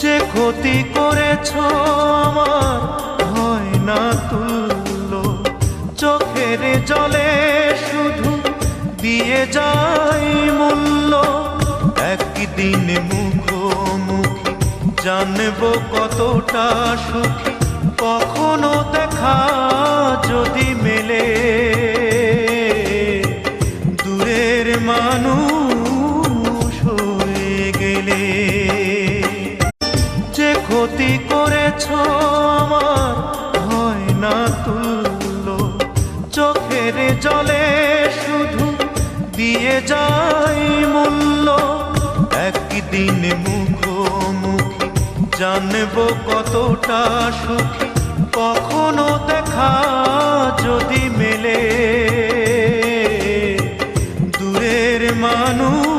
যে ক্ষতি করেছ আমার হয় না তুল্য, চোখের জলে শুধু দিয়ে যাই মূল্য। একদিন মুখোমুখি জানবো কতটা সুখী, কখনো দেখা যদি মেলে। দূরের মানুষ হয়ে গেলে যে ক্ষতি করেছ আমার হয় না তুল্য, চোখের জলে শুধু দিয়ে যাই মূল্য। একদিন মুখোমুখি জানবো কতটা সুখী, কখনো দেখা যদি মেলে। দূরের মানুষ